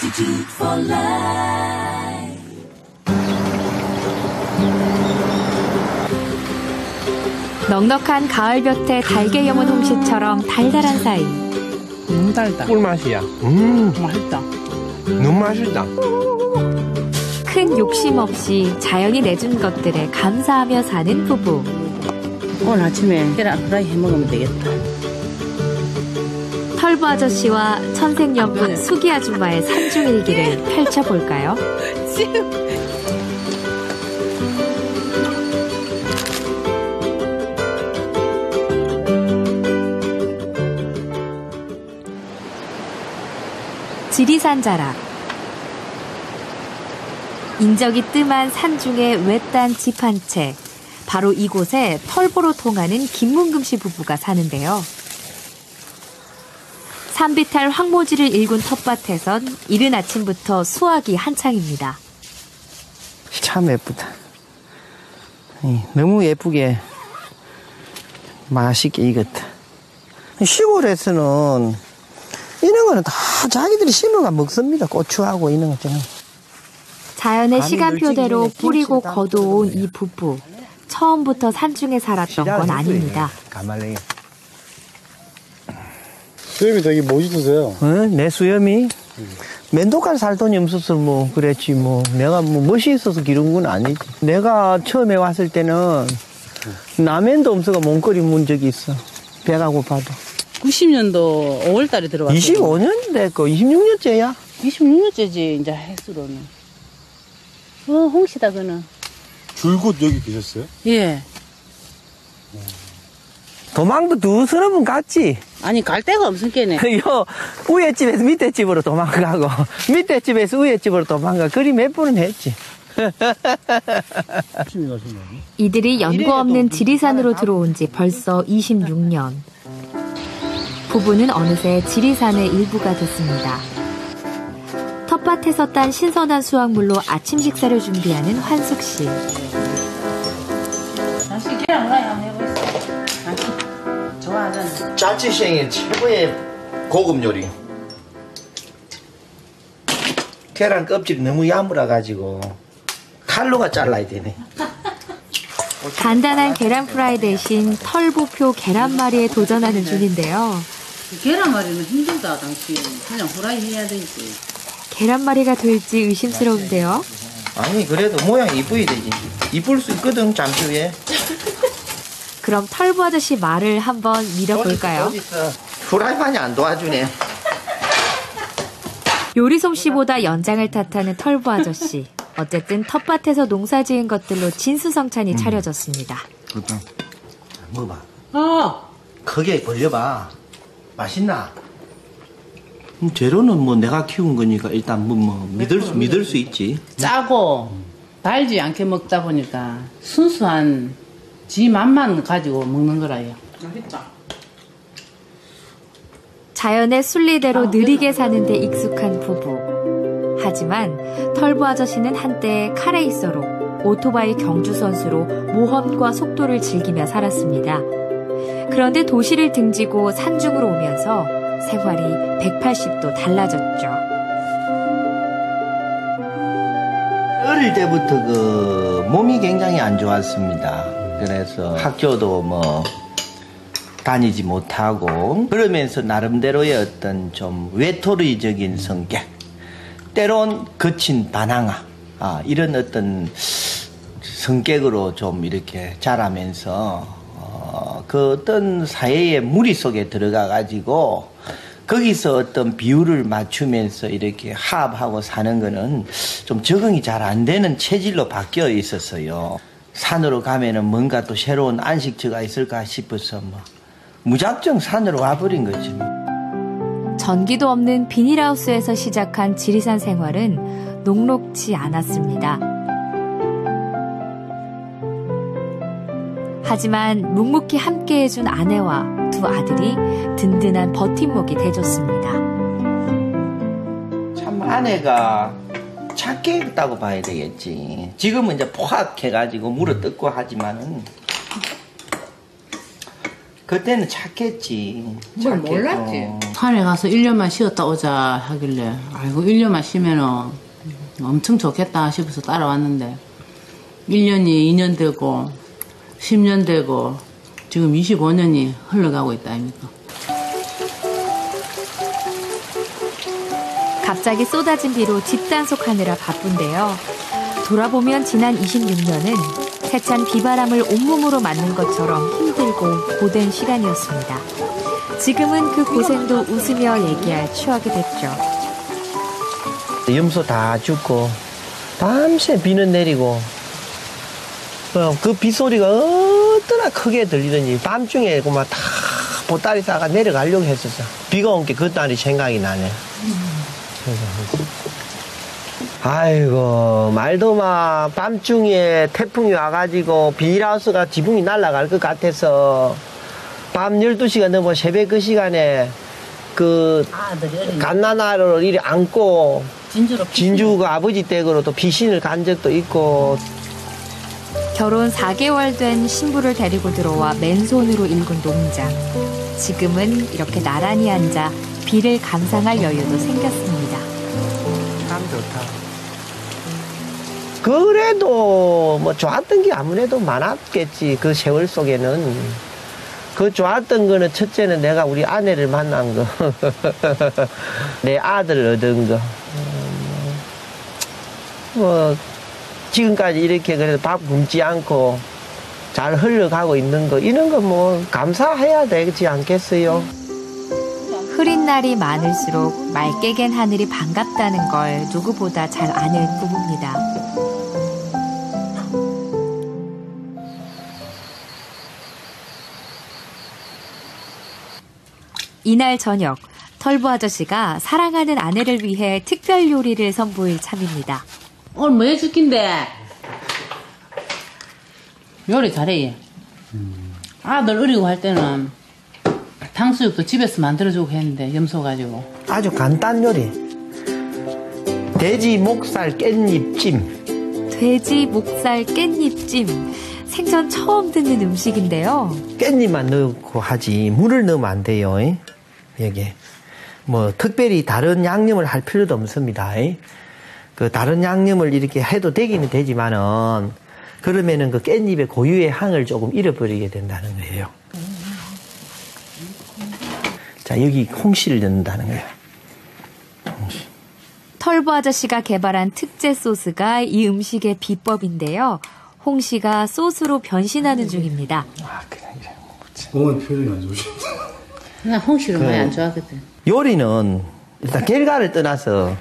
Institute for Life. 넉넉한 가을볕에 달게 여문 홍시처럼 달달한 사이. 너무 달다. 꿀맛이야. 맛있다. 너무 맛있다. 큰 욕심 없이 자연이 내준 것들에 감사하며 사는 부부. 오늘 아침에 계란 프라이 해먹으면 되겠다. 털보 아저씨와 천생연분 수기 아줌마의 산중일기를 펼쳐볼까요? 지리산 자락. 인적이 뜸한 산중에 외딴 집 한 채. 바로 이곳에 털보로 통하는 김문금 씨 부부가 사는데요. 산비탈 황모지를 일군 텃밭에선 이른 아침부터 수확이 한창입니다. 참 예쁘다. 너무 예쁘게 맛있게 익었다. 시골에서는 이런 거는 다 자기들이 심어가 먹습니다. 고추하고 이런 것처럼. 자연의 시간표대로 뿌리고 거둬온 이 부부. 처음부터 산중에 살았던 건 아닙니다. 가말랭이. 수염이 되게 멋있으세요. 내 수염이 면도까지 살 돈이 없어서 뭐 그랬지 뭐 내가 뭐 멋이 있어서 기른 건 아니지. 내가 처음에 왔을 때는 라면도 없어가 몸거리 문 적이 있어. 배가 고파도. 90년도 5월달에 들어왔어요. 25년 됐고 26년째야. 26년째지 이제 횟수로는. 홍시다 그는. 줄곧 여기 계셨어요? 예. 도망도 두서너 번 갔지. 아니 갈 데가 없은 게네. 요 위에 집에서 밑에 집으로 도망가고 밑에 집에서 위에 집으로 도망가. 그리 몇 번은 했지. 열심히 가신 거예요? 이들이 연고 없는 지리산으로 들어온 지 벌써 26년. 부부는 어느새 지리산의 일부가 됐습니다. 텃밭에서 딴 신선한 수확물로 아침 식사를 준비하는 환숙 씨. 다시 계란 후라이 한번 해보겠어. 좋아하잖아. 자취생의 최고의 고급 요리. 계란 껍질이 너무 야물어가지고 칼로가 잘라야 되네. 간단한 계란 프라이 대신 털보표 계란말이에 도전하는 중인데요. 계란말이는 힘들다 당신. 그냥 후라이 해야 되지. 계란말이가 될지 의심스러운데요. 아니 그래도 모양이 이쁘야 되지. 이쁠 수 있거든 잠시 후에. 그럼 털보 아저씨 말을 한번 믿어볼까요? 후라이팬이 안 도와주네. 요리 솜씨보다 연장을 탓하는 털보 아저씨. 어쨌든 텃밭에서 농사 지은 것들로 진수성찬이 차려졌습니다. 그렇다. 먹어봐. 어. 크게 벌려봐. 맛있나? 재료는 뭐 내가 키운 거니까 일단 뭐 믿을 수 있지. 짜고 달지 않게 먹다 보니까 순수한 지 맛만 가지고 먹는 거라요. 맛있다. 자연의 순리대로 느리게 사는데 익숙한 부부. 하지만 털보 아저씨는 한때 카레이서로 오토바이 경주 선수로 모험과 속도를 즐기며 살았습니다. 그런데 도시를 등지고 산중으로 오면서 생활이 180도 달라졌죠. 어릴 때부터 그 몸이 굉장히 안 좋았습니다. 그래서 학교도 뭐 다니지 못하고 그러면서 나름대로의 어떤 좀 외톨이적인 성격, 때론 거친 반항아, 이런 어떤 성격으로 좀 이렇게 자라면서 그 어떤 사회의 무리 속에 들어가 가지고 거기서 어떤 비율을 맞추면서 이렇게 화합하고 사는 거는 좀 적응이 잘 안 되는 체질로 바뀌어 있었어요. 산으로 가면은 뭔가 또 새로운 안식처가 있을까 싶어서 뭐 무작정 산으로 와버린 거지. 전기도 없는 비닐하우스에서 시작한 지리산 생활은 녹록지 않았습니다. 하지만 묵묵히 함께해준 아내와 두 아들이 든든한 버팀목이 돼줬습니다. 참 아내가 착했다고 봐야 되겠지. 지금은 이제 포악해가지고 물어뜯고 하지만은 그때는 착했지. 뭘 몰랐지. 산에 가서 1년만 쉬었다 오자 하길래 아이고 1년만 쉬면은 엄청 좋겠다 싶어서 따라왔는데 1년이 2년 되고 10년 되고 지금 25년이 흘러가고 있다 아닙니까? 갑자기 쏟아진 비로 집 단속하느라 바쁜데요. 돌아보면 지난 26년은 세찬 비바람을 온몸으로 맞는 것처럼 힘들고 고된 시간이었습니다. 지금은 그 고생도 웃으며 얘기할 추억이 됐죠. 염소 다 죽고 밤새 비는 내리고 그 빗소리가 어떠나 크게 들리더니 밤중에 그만 다 보따리 싸가 내려가려고 했었어. 비가 온 게 그날이 생각이 나네. 아이고 말도 마. 밤중에 태풍이 와가지고 비닐하우스가 지붕이 날아갈 것 같아서 밤 12시가 넘어 새벽 그 시간에 그 갓난아를 이리 안고 진주가 아버지 댁으로 또 피신을 간 적도 있고. 결혼 4개월 된 신부를 데리고 들어와 맨손으로 일군 농장. 지금은 이렇게 나란히 앉아 비를 감상할 여유도 생겼습니다. 참 좋다. 그래도 뭐 좋았던 게 아무래도 많았겠지. 그 세월 속에는. 그 좋았던 거는 첫째는 내가 우리 아내를 만난 거. 내 아들을 얻은 거. 뭐 지금까지 이렇게 그래도 밥 굶지 않고 잘 흘러가고 있는 거 이런 거 뭐 감사해야 되지 않겠어요? 흐린 날이 많을수록 맑게 갠 하늘이 반갑다는 걸 누구보다 잘 아는 부부입니다. 이날 저녁, 털보 아저씨가 사랑하는 아내를 위해 특별 요리를 선보일 참입니다. 오늘 뭐 해줄긴데? 요리 잘해 얘. 아들 어리고 할 때는 탕수육도 집에서 만들어주고 했는데 염소 가지고. 아주 간단 요리. 돼지 목살 깻잎찜. 돼지 목살 깻잎찜. 생전 처음 듣는 음식인데요. 깻잎만 넣고 하지 물을 넣으면 안 돼요. 여기 뭐 특별히 다른 양념을 할 필요도 없습니다. 그 다른 양념을 이렇게 해도 되기는 되지만은 그러면은 그 깻잎의 고유의 향을 조금 잃어버리게 된다는 거예요. 자, 여기 홍시를 넣는다는 거예요. 홍시. 털보 아저씨가 개발한 특제 소스가 이 음식의 비법인데요. 홍시가 소스로 변신하는 중입니다. 아, 그냥 이래. 어머니 표정이 안 좋으신데. 나 홍시를 많이 안 좋아하거든. 요리는 일단 결과를 떠나서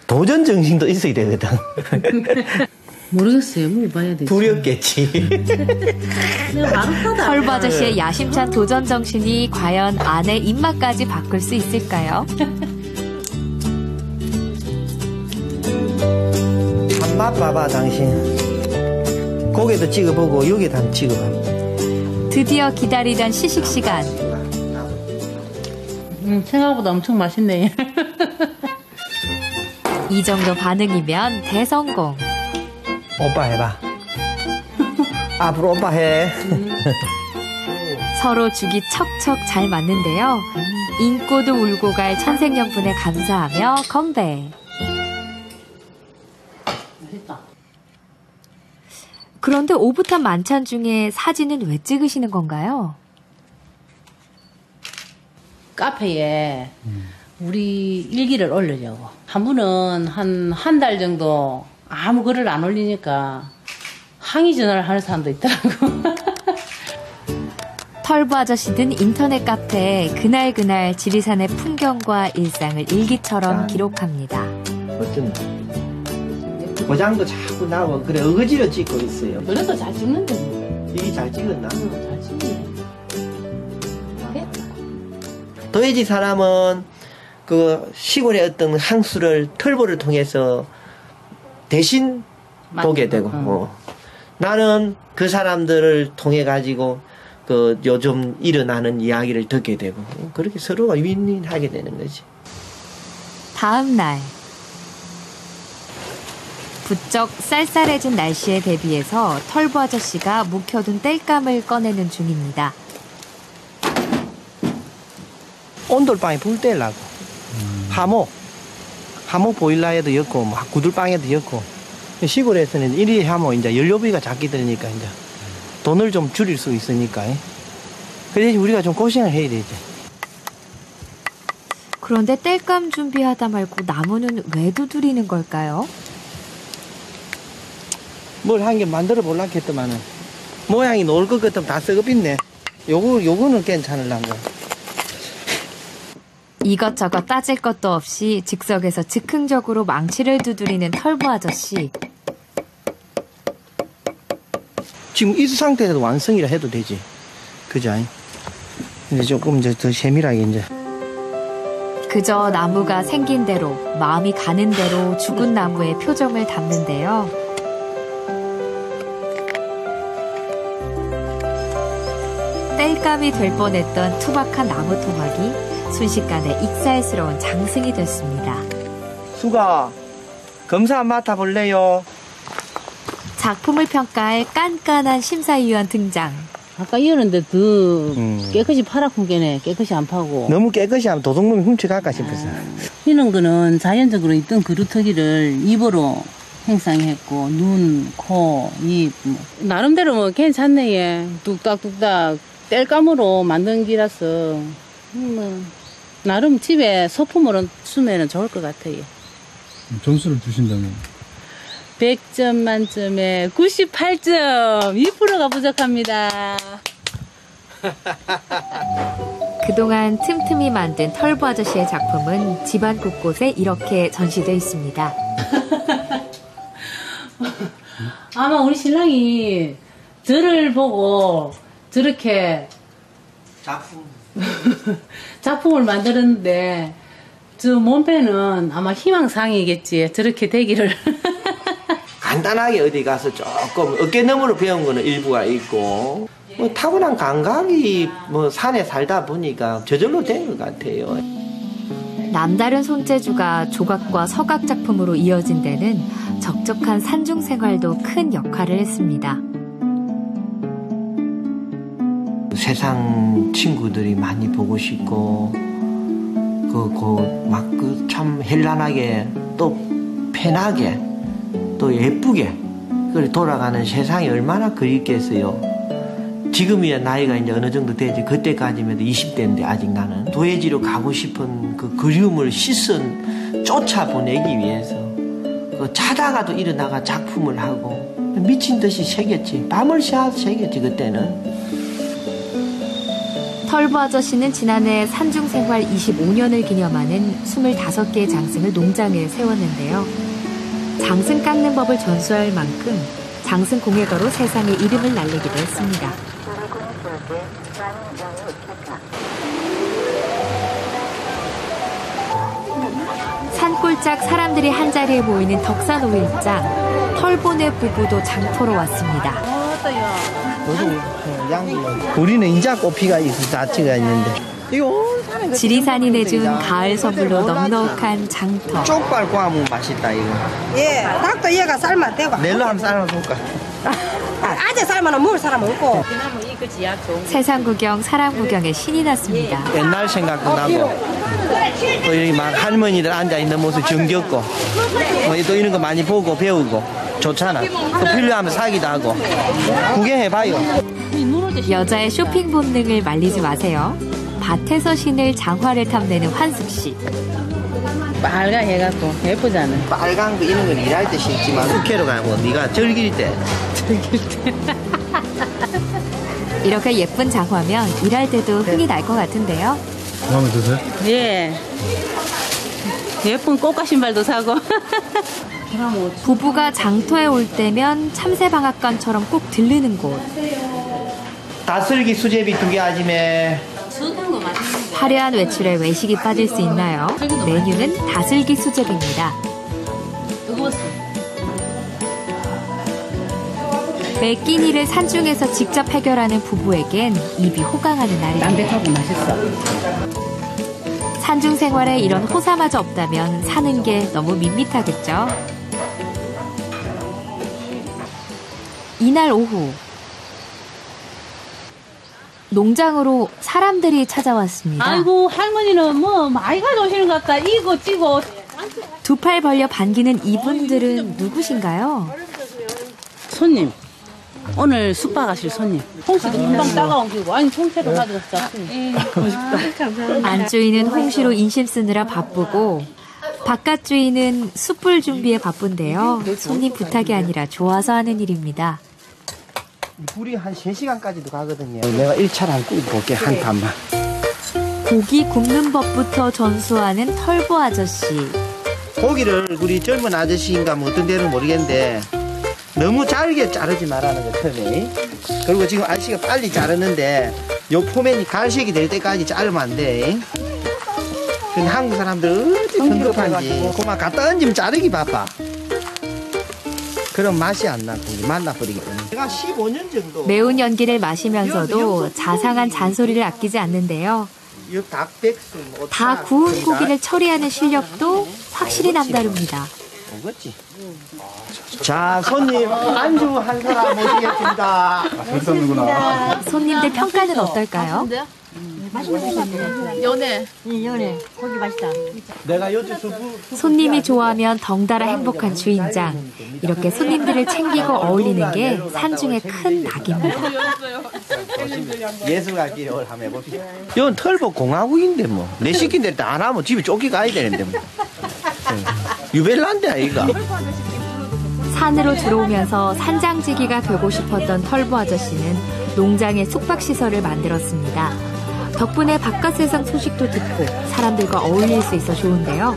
도전 정신도 있어야 되거든. 모르겠어요. 먹어봐야 되지. 두렵겠지. 내가 마루타다. 털보 아저씨의 야심찬 도전 정신이 과연 아내 입맛까지 바꿀 수 있을까요? 맛 봐봐, 당신. 고개도 찍어보고 여기도 한번 찍어봐. 드디어 기다리던 시식 시간. 생각보다 엄청 맛있네. 이 정도 반응이면 대성공. 오빠 해봐. 앞으로 오빠 해. 서로 죽이 척척 잘 맞는데요. 인꼬도 울고 갈 천생연분에 감사하며 건배. 맛있다. 그런데 오붓한 만찬 중에 사진은 왜 찍으시는 건가요? 카페에 우리 일기를 올리려고. 한 분은 한 달 정도 아무 글을 안 올리니까 항의 전화를 하는 사람도 있더라고. 털보 아저씨는 인터넷 카페에 그날 지리산의 풍경과 일상을 일기처럼 기록합니다. 어쩐다. 고장도 자꾸 나고 그래 어거지로 찍고 있어요. 그래도 잘 찍는데. 이게 잘 찍었나? 잘 찍네. 도해지 사람은 그 시골의 어떤 향수를 털보를 통해서 대신 보게 되고 나는 그 사람들을 통해 가지고 그 요즘 일어나는 이야기를 듣게 되고 그렇게 서로가 윈윈하게 되는 거지. 다음 날 부쩍 쌀쌀해진 날씨에 대비해서 털보 아저씨가 묵혀둔 땔감을 꺼내는 중입니다. 온돌방에 불 떼려고. 하목 보일러에도 였고, 뭐 구들방에도 였고. 시골에서는 이리 하면 이제 연료비가 작게 들으니까 이제 돈을 좀 줄일 수 있으니까. 그 대신 우리가 좀 고생을 해야 되지. 그런데 땔감 준비하다 말고 나무는 왜 두드리는 걸까요? 뭘 한 개 만들어 볼라 했더만은 모양이 놓을 것 같으면 다 썩어빛네. 요거는 괜찮을란 거. 이것저것 따질 것도 없이 즉석에서 즉흥적으로 망치를 두드리는 털보 아저씨. 지금 이 상태에서 완성이라 해도 되지. 그죠? 근데 조금 이제 더 세밀하게 이제. 그저 나무가 생긴 대로, 마음이 가는 대로 죽은 나무의 표정을 담는데요. 땔감이 될 뻔했던 투박한 나무 토막이 순식간에 익살스러운 장승이 됐습니다. 수가 검사 맡아볼래요? 작품을 평가할 깐깐한 심사위원 등장. 아까 이었는데 더 깨끗이 파랗군 게네. 깨끗이 안 파고. 너무 깨끗이 하면 도둑놈이 훔쳐갈까 싶어서. 이런 거는 자연적으로 있던 그루터기를 입으로 형상했고 눈, 코, 입 나름대로 뭐 괜찮네. 얘. 뚝딱뚝딱 땔감으로 만든 기라서 뭐 나름 집에 소품으로 쓰면 좋을 것 같아요. 점수를 주신다면? 100점 만점에 98점, 2%가 부족합니다. 그동안 틈틈이 만든 털보 아저씨의 작품은 집안 곳곳에 이렇게 전시되어 있습니다. 아마 우리 신랑이 저를 보고 저렇게 작품을 만들었는데 저 몸빼는 아마 희망상이겠지. 저렇게 되기를. 간단하게 어디 가서 조금 어깨너머로 배운 거는 일부가 있고 뭐 타고난 감각이 뭐 산에 살다 보니까 저절로 된 것 같아요. 남다른 손재주가 조각과 서각 작품으로 이어진 데는 적적한 산중 생활도 큰 역할을 했습니다. 세상 친구들이 많이 보고 싶고 참 현란하게 또 편하게 또 예쁘게 돌아가는 세상이 얼마나 그립겠어요. 지금이야 나이가 이제 어느 정도 되지. 그때까지면 20대인데 아직 나는 도예지로 가고 싶은 그 그리움을 쫓아보내기 위해서 자다가도 일어나가 작품을 하고 미친 듯이 새겼지. 밤을 새서 새겼지 그때는. 털보 아저씨는 지난해 산중생활 25년을 기념하는 25개의 장승을 농장에 세웠는데요. 장승 깎는 법을 전수할 만큼 장승 공예가로 세상에 이름을 날리기도 했습니다. 산골짝 사람들이 한자리에 모이는 덕산 5일장, 털보네 부부도 장터로 왔습니다. 우리는 인자 꽃피가 있어 자체가 있는데 지리산이 내준 가을 선물로 넉넉한 장터. 쪽발 구우면 맛있다 이거. 예, 닭도 얘가 삶아 대고. 넬로 한번 삶아볼까? 아재 삶아는 먹을 사람 없고. 세상 구경, 사람 구경에 신이 났습니다. 옛날 생각도 나고 또 여기 막 할머니들 앉아있는 모습 정겹고 또 이런 거 많이 보고 배우고 좋잖아. 또 필요하면 사기도 하고 구경해봐요. 여자의 쇼핑 본능을 말리지 마세요. 밭에서 신을 장화를 탐내는 환숙씨. 빨간 해갖고 예쁘잖아. 빨간 거 이런 건 일할 때 신지만 숙회로 가고 네가 즐길 때. 이렇게 예쁜 장화면 일할 때도 흥이 날 것 같은데요. 마음에 드세요? 예. 예쁜 꽃가 신발도 사고. 부부가 장터에 올 때면 참새방앗간처럼 꼭 들르는 곳. 다슬기 수제비 2개 아지매. 화려한 외출에 외식이 빠질 수 있나요? 메뉴는 다슬기 수제비입니다. 매 끼니를 산중에서 직접 해결하는 부부에겐 입이 호강하는 날입니다. 담백하고 맛있어. 산중 생활에 이런 호사마저 없다면 사는 게 너무 밋밋하겠죠. 이날 오후 농장으로 사람들이 찾아왔습니다. 아이고 할머니는 뭐 많이 가져오시는 것 같다. 이거 찌고. 두 팔 벌려 반기는 이분들은 누구신가요? 손님. 오늘 숙박 가실 손님. 홍시도 금방 따가운기고. 아니 통째로 가져갔어. 안주인은 홍시로 인심 쓰느라 바쁘고 바깥주인은 숯불 준비에 바쁜데요. 손님 부탁이 아니라 좋아서 하는 일입니다. 불이 한 3시간까지도 가거든요. 내가 1차를 안 끄고 볼게, 한 판만. 고기 굽는 법부터 전수하는 털보 아저씨. 고기를 우리 젊은 아저씨인가 뭐 어떤 데는 모르겠는데 너무 잘게 자르지 말라는 거 처음에. 그리고 지금 아저씨가 빨리 자르는데 요 포면이 갈색이 될 때까지 자르면 안 돼. 근데 한국 사람들 어찌 성급한지 그만 갖다 얹으면 자르기 바빠. 그럼 맛이 안 나, 고기 맛나버리기 때문에. 제가 15년 정도 매운 연기를 마시면서도 자상한 잔소리를 아끼지 않는데요. 이 닭백숙, 다 구운 고기를 처리하는 실력도 확실히 남다릅니다. 먹었지. 자, 손님 안주 한 사람 모시겠습니다. 그렇다는구나. 손님들 평가는 어떨까요? 연애. 내가 요즘 수부 손님이 좋아하면 덩달아 행복한 주인장. 이렇게 손님들을 챙기고 어울리는 게 산중의 큰 낙입니다. 예술가 기록을 한번 해봅시다. 이건 털보 공화국인데 뭐. 내 시킨 대로 안 하면 집에 쫓겨가야 되는데 뭐. 유벨란데 아이가. 산으로 들어오면서 산장지기가 되고 싶었던 털보 아저씨는 농장에 숙박시설을 만들었습니다. 덕분에 바깥 세상 소식도 듣고 사람들과 어울릴 수 있어 좋은데요.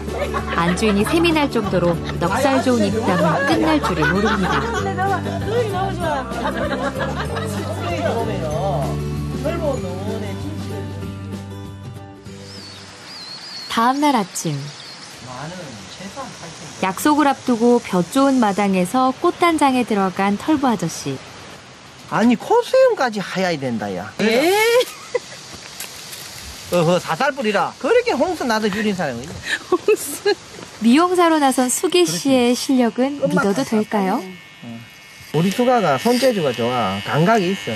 안주인이 셈이 날 정도로 넉살 좋은 입담은 끝날 줄을 모릅니다. 다음 날 아침 약속을 앞두고 볕 좋은 마당에서 꽃단장에 들어간 털보 아저씨. 아니 코수염까지 하야야 된다 야. 사살 뿌리라. 그렇게 홍수 나도 줄인 사람이 있네. 미용사로 나선 수기 씨의 실력은 믿어도 될까요? 우리 수가가 손재주가 좋아. 감각이 있어.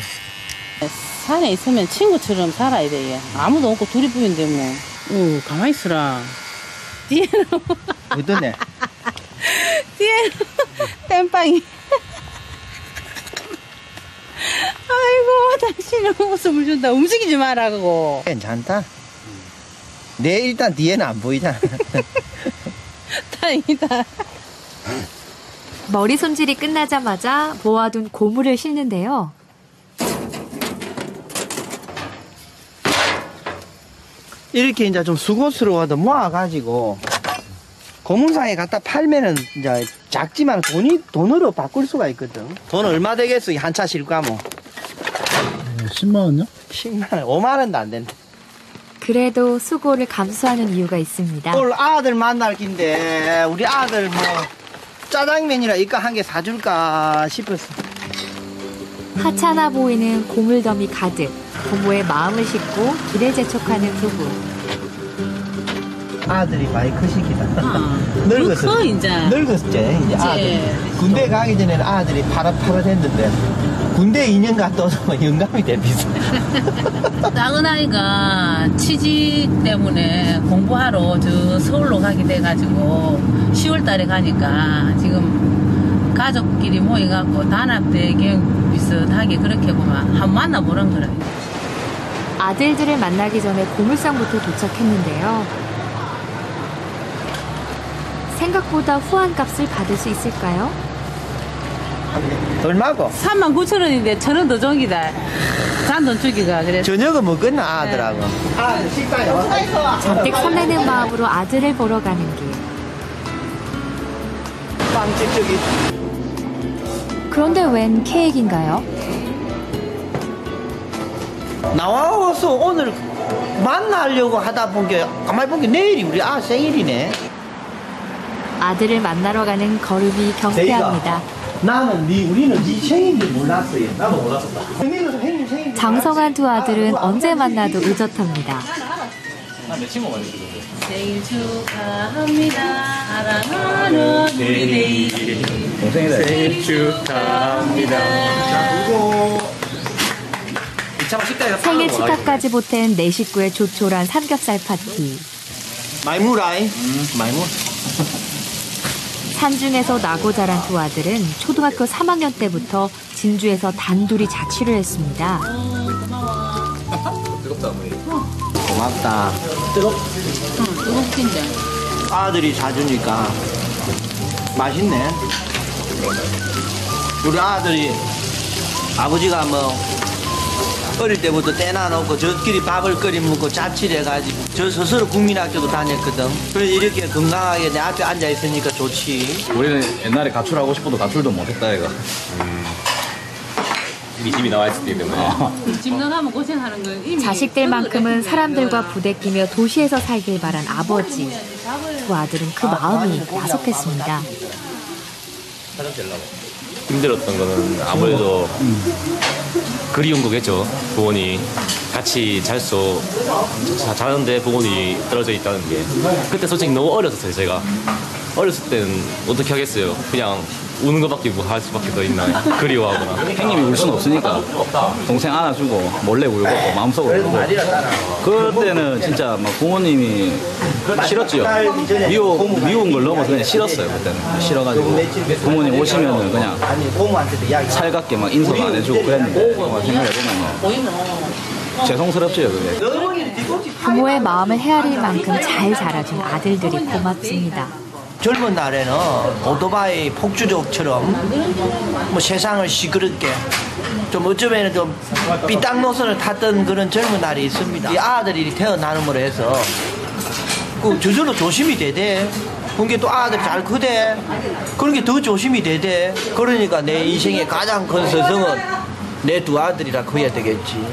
산에 있으면 친구처럼 살아야 돼. 얘. 아무도 없고 둘이 부인데 뭐. 오, 가만히 있어라. 뒤에는 어떠네? 뒤에는 땜빵이. 아이고 당신은 웃음을 준다. 움직이지 말라고. 괜찮다. 내 일단 뒤에는 안 보이잖아. 다행이다. 머리 손질이 끝나자마자 모아둔 고무를 싣는데요. 이렇게 이제 좀 수고스러워도 모아가지고 고문상에 갖다 팔면은 이제 작지만 돈으로 바꿀 수가 있거든. 돈 얼마 되겠어? 한 차 싣고 가면. 10만 원요? 10만 원, 5만 원도 안 된다. 그래도 수고를 감수하는 이유가 있습니다. 오늘 아들 만날 긴데 우리 아들 뭐 짜장면이라 이까 한 개 사줄까 싶었어. 하찮아 보이는 고물더미 가득 부모의 마음을 싣고 길에 재촉하는 부부. 아들이 많이 크시기다. 늙었어 뭐 이제. 늙었지 이제 아들. 군대 가기 전에는 아들이 파릇파릇했는데 군대 2년 갔다 오면 영감이 대비서. 작은 아이가 취직 때문에 공부하러 저 서울로 가게 돼가지고 10월 달에 가니까 지금 가족끼리 모여갖고 단합대경 비슷하게 그렇게 보면 한번 만나보는 거라. 아들들을 만나기 전에 고물상부터 도착했는데요. 생각보다 후한값을 받을 수 있을까요? 얼마고? 39,000원인데 1,000원 더 정기다. 잔돈 주기가 그래서. 저녁은 먹었나 아들하고? 아들 식사에 와서 잔뜩 설레는 마음으로 아들을 보러 가는 길. 빵집 저기. 그런데 웬 케이크인가요? 나와서 오늘 만나려고 하다 본 게 가만히 본 게 내일이 우리 생일이네. 아들을 만나러 가는 걸음이 경쾌합니다. 나는 우리는 네 생일인지 몰랐어요. 나도 몰랐었다. 장성한 두 아들은 언제 만나도 의젓합니다. 생일 축하합니다. 사랑하는 우리 데이. 생일 축하합니다. 자, 그리고 생일 축하까지 보탠 네 식구의 조촐한 삼겹살 파티. 말무라이. 말무. 산중에서 나고 자란 두 아들은 초등학교 3학년 때부터 진주에서 단둘이 자취를 했습니다. 고맙다. 뜨겁긴데. 아들이 사주니까 맛있네. 우리 아들이 아버지가 뭐 어릴 때부터 떼놔놓고 저끼리 밥을 끓여 먹고 자취를 해가지고 저 스스로 국민학교도 다녔거든. 그래서 이렇게 건강하게 내 앞에 앉아있으니까 좋지. 우리는 옛날에 가출하고 싶어도 가출도 못했다 얘가. 이미 집이 나와 있었기 때문에. 집 나가면 고생하는 거 이미. 자식들만큼은 사람들과 부대끼며 도시에서 살길 바란 아버지. 두 아들은 그 마음이 야속했습니다. 힘들었던 거는 아무래도 그리운 거겠죠. 부모님 같이 자는데 부모님이 떨어져 있다는 게. 그때 솔직히 너무 어렸었어요. 제가 어렸을 때는 어떻게 하겠어요. 그냥 우는 것밖에 뭐 할 수밖에 더 있나. 그리워하거나. 형님이 울 수는 없으니까 동생 안아주고 몰래 울고 마음속으로 울고. 그때는 진짜 막 부모님이 싫었죠. 미운 걸 넘어서 그냥 싫었어요. 그때는 싫어가지고 부모님 오시면은 그냥 살갑게 막 인사도 안 해주고 그랬는데 생각해보면 죄송스럽죠 그게. 부모의 마음을 헤아릴 만큼 잘 자라준 아들들이 고맙습니다. 젊은 날에는 오토바이 폭주족처럼 뭐 세상을 시끄럽게 좀 어쩌면 좀 삐딱 노선을 탔던 그런 젊은 날이 있습니다. 이 아들이 태어남으로 해서 그 저절로 조심이 되대. 그게 또 아들이 잘 크대. 그런 게 더 조심이 되대. 그러니까 내 인생의 가장 큰 스승은 내 두 아들이라 커야 되겠지.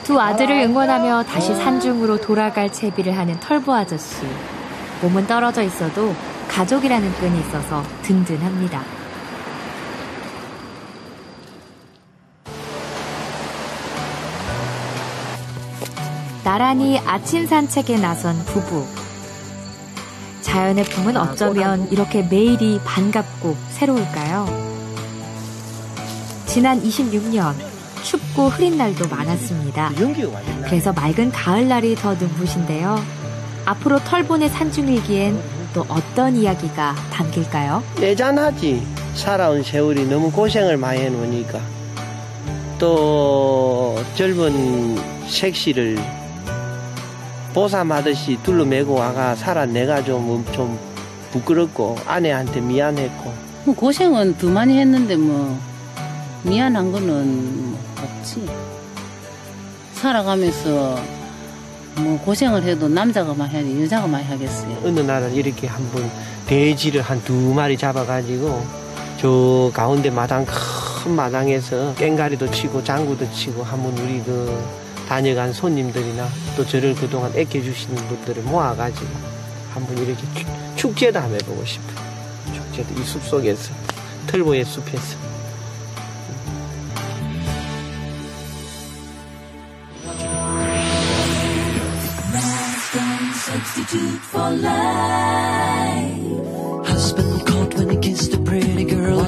두 아들을 응원하며 다시 산중으로 돌아갈 채비를 하는 털보 아저씨. 몸은 떨어져 있어도 가족이라는 끈이 있어서 든든합니다. 나란히 아침 산책에 나선 부부. 자연의 품은 어쩌면 이렇게 매일이 반갑고 새로울까요? 지난 26년 춥고 흐린 날도 많았습니다. 그래서 맑은 가을날이 더 눈부신데요. 앞으로 털보의 산중일기엔 또 어떤 이야기가 담길까요? 애잔하지. 살아온 세월이 너무 고생을 많이 해놓으니까. 또 젊은 색시를 보삼하듯이 둘러매고 와가 살아내가 좀 부끄럽고 아내한테 미안했고. 뭐 고생은 더 많이 했는데 뭐 미안한 거는 없지. 살아가면서 뭐 고생을 해도 남자가 많이 하지 여자가 많이 하겠어요. 어느 날은 이렇게 한번 돼지를 한 2마리 잡아가지고 저 가운데 마당 큰 마당에서 깽가리도 치고 장구도 치고 한번 우리 그 다녀간 손님들이나 또 저를 그동안 아껴주시는 분들을 모아가지고 한번 이렇게 축제도 한번 해보고 싶어요. 축제도 이 숲속에서 털보의 숲에서. Substitute for life. Husband caught when he kissed a pretty girl.